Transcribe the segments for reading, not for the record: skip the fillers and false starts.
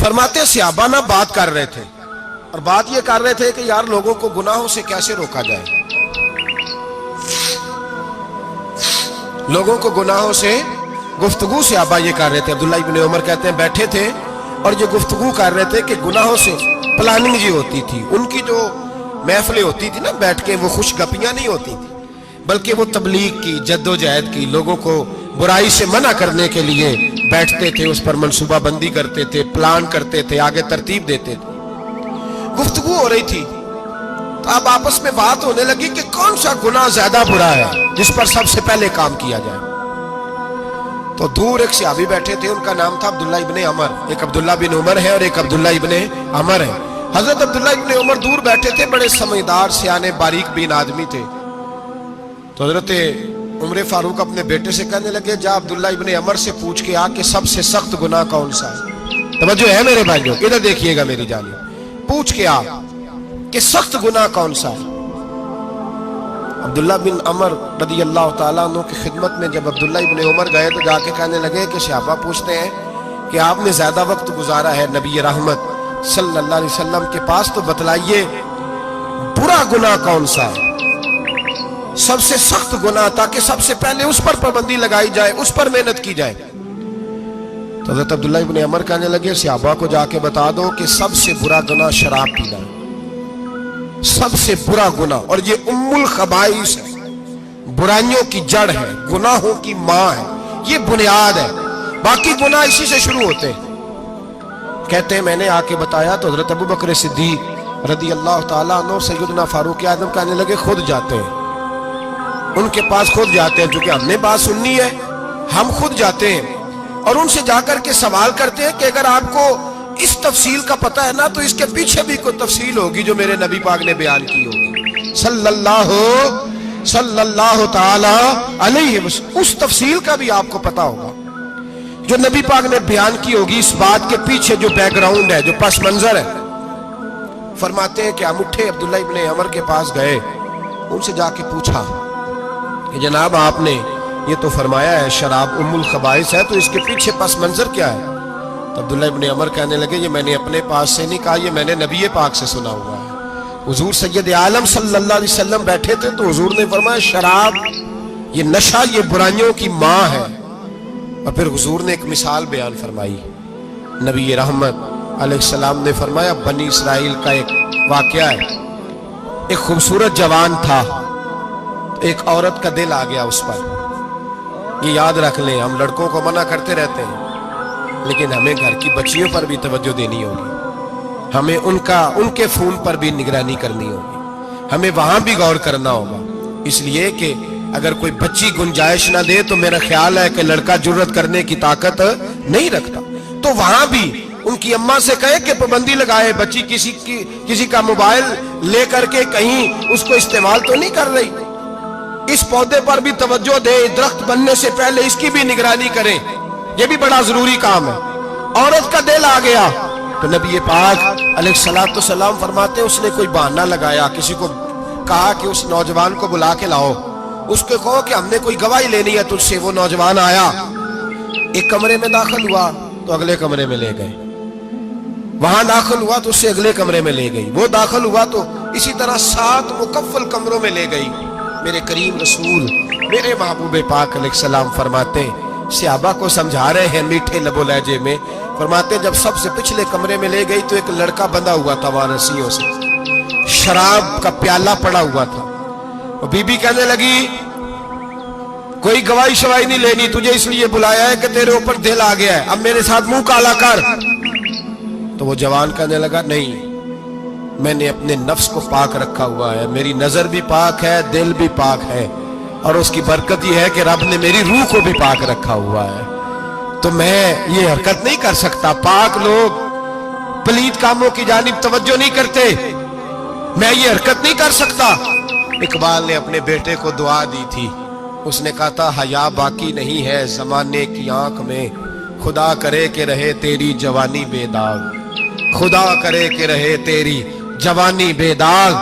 فرماتے ہیں صحابہ نہ بات کر رہے تھے، اور بات یہ کر رہے تھے کہ یار لوگوں کو گناہوں سے کیسے روکا جائے، لوگوں کو گناہوں سے گفتگو صحابہ یہ کر رہے تھے۔ عبداللہ ابن عمر کہتے ہیں بیٹھے تھے اور جو گفتگو کر رہے تھے کہ گناہوں سے پلاننگ جی ہوتی تھی، ان کی جو محفلیں ہوتی تھی نا بیٹھ کے، وہ خوش گپیاں نہیں ہوتی تھی بلکہ وہ تبلیغ کی، جد و جہد کی، لوگوں کو برائی سے منع کرنے کے لیے بیٹھتے تھے، اس پر منصوبہ بندی کرتے تھے، پلان کرتے تھے، آگے ترتیب دیتے تھے۔ گفتگو ہو رہی تھی تو اب آپس میں بات ہونے لگی کہ کون سا گناہ زیادہ برا ہے جس پر سب سے پہلے کام کیا جائے۔ تو دور ایک صحابی بیٹھے تھے، ان کا نام تھا عبداللہ ابن عمر، ایک عبداللہ بن عمر ہے اور ایک عبداللہ ابن عمر ہے۔ حضرت عبداللہ ابن عمر دور بیٹھے تھے، بڑے سمجھدار سیانے باریک بین آدمی تھے۔ تو حضرت عمر فاروق اپنے بیٹے سے کہنے لگے جا عبداللہ ابن عمر سے پوچھ کے آ کہ سب سے سخت گناہ کون سا ہے۔ توجہ ہے میرے بھائیوں، ادھر دیکھیے گا میری جانب، پوچھ کے آ کہ سخت گناہ کون سا ہے۔ عبداللہ بن عمر رضی اللہ تعالیٰ عنہ کی خدمت میں جب عبداللہ ابن عمر گئے تو جا کے کہنے لگے کہ صحابہ پوچھتے ہیں کہ آپ نے زیادہ وقت گزارا ہے نبی رحمت صلی اللہ علیہ وسلم کے پاس، تو بتلائیے برا گناہ کون سا ہے، سب سے سخت گناہ، تاکہ سب سے پہلے اس پر پابندی لگائی جائے، اس پر محنت کی جائے۔ تو حضرت عبداللہ ابن عمر کہنے لگے صحابہ کو جا کے بتا دو کہ سب سے برا گناہ شراب پینا ہے، سب سے برا گناہ، اور یہ ام الخبائث ہے، برائیوں کی جڑ ہے، گناہوں کی ماں ہے، یہ بنیاد ہے، باقی گناہ اسی سے شروع ہوتے ہیں۔ کہتے ہیں میں نے آ کے بتایا تو حضرت ابو بکر صدیق رضی اللہ تعالیٰ عنہ سیدنا فاروق اعظم کہنے لگے خود جاتے ہیں، ان کے پاس خود جاتے ہیں، چونکہ ہم نے بات سننی ہے ہم خود جاتے ہیں اور ان سے جا کر کے سوال کرتے ہیں کہ اگر آپ کو اس تفصیل کا پتہ ہے نا تو اس کے پیچھے بھی کوئی تفصیل ہوگی جو میرے نبی پاک نے بیان کی ہوگی صلی اللہ تعالی علیہ وسلم، اس تفصیل کا بھی آپ کو پتہ ہوگا جو نبی پاک نے بیان کی ہوگی، اس بات کے پیچھے جو بیک گراؤنڈ ہے، جو پس منظر ہے۔ فرماتے ہیں کہ ہم اٹھے، عبداللہ ابن عمر کے پاس گئے، ان سے جا کے پوچھا کہ جناب آپ نے یہ تو فرمایا ہے شراب ام الخبائث ہے، تو اس کے پیچھے پس منظر کیا ہے؟ تو عبداللہ ابن عمر کہنے لگے یہ میں نے اپنے پاس سے نہیں کہا، یہ میں نے نبی پاک سے سنا ہوا ہے۔ حضور سید عالم صلی اللہ علیہ وسلم بیٹھے تھے تو حضور نے فرمایا شراب، یہ نشہ، یہ برائیوں کی ماں ہے۔ اور پھر حضور نے ایک مثال بیان فرمائی، نبی رحمت علیہ السلام نے فرمایا بنی اسرائیل کا ایک واقعہ ہے، ایک خوبصورت جوان تھا، ایک عورت کا دل آ گیا اس پر۔ یہ یاد رکھ لیں، ہم لڑکوں کو منع کرتے رہتے ہیں لیکن ہمیں گھر کی بچیوں پر بھی توجہ دینی ہوگی، ہمیں ان کے فون پر بھی نگرانی کرنی ہوگی، ہمیں وہاں بھی غور کرنا ہوگا، اس لیے کہ اگر کوئی بچی گنجائش نہ دے تو میرا خیال ہے کہ لڑکا جرت کرنے کی طاقت نہیں رکھتا، تو وہاں بھی ان کی اماں سے کہے کہ پابندی لگائے، بچی کسی کا موبائل لے کر کے کہیں اس کو استعمال تو نہیں کر رہی، اس پودے پر بھی توجہ دے، درخت بننے سے پہلے اس کی بھی نگرانی کریں، یہ بھی بڑا ضروری کام ہے۔ عورت کا دل آ گیا تو نبی پاک علیہ السلام فرماتے ہیں اس نے کوئی بہانہ لگایا، کسی کو کہا کہ اس نوجوان کو بلا کے لاؤ، اس کو کہو کہ ہم نے کوئی گواہی لینی ہے تجھ سے۔ وہ نوجوان آیا، ایک کمرے میں داخل ہوا تو اگلے کمرے میں لے گئے، وہاں داخل ہوا تو اس سے اگلے کمرے میں لے گئی، وہ داخل ہوا تو اسی طرح 7 مکفل کمروں میں لے گئی۔ میرے کریم رسول میرے محبوب پاک علیہ السلام فرماتے صحابہ کو سمجھا رہے ہیں میٹھے لب و لہجے میں، فرماتے جب سب سے پچھلے کمرے میں لے گئی تو ایک لڑکا بندھا ہوا تھا وہاں رسیوں سے، شراب کا پیالہ پڑا ہوا تھا، اور بی بی کہنے لگی کوئی گواہی شواہی نہیں لینی، تجھے اس لیے بلایا ہے کہ تیرے اوپر دل آ گیا ہے، اب میرے ساتھ منہ کالا کر۔ تو وہ جوان کہنے لگا نہیں، میں نے اپنے نفس کو پاک رکھا ہوا ہے، میری نظر بھی پاک ہے، دل بھی پاک ہے، اور اس کی برکت یہ ہے کہ رب نے میری روح کو بھی پاک رکھا ہوا ہے، تو میں یہ حرکت نہیں کر سکتا۔ پاک لوگ پلید کاموں کی جانب توجہ نہیں کرتے، میں یہ حرکت نہیں کر سکتا۔ اقبال نے اپنے بیٹے کو دعا دی تھی، اس نے کہا تھا حیا باقی نہیں ہے زمانے کی آنکھ میں، خدا کرے کہ رہے تیری جوانی بے داغ، خدا کرے کہ رہے تیری جوانی بے داغ۔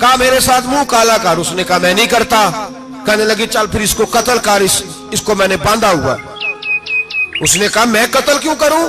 کہا میرے ساتھ منہ کالا کر، اس نے کہا میں نہیں کرتا۔ کہنے لگی چل پھر اس کو قتل کر، اس کو میں نے باندھا ہوا۔ اس نے کہا میں قتل کیوں کروں،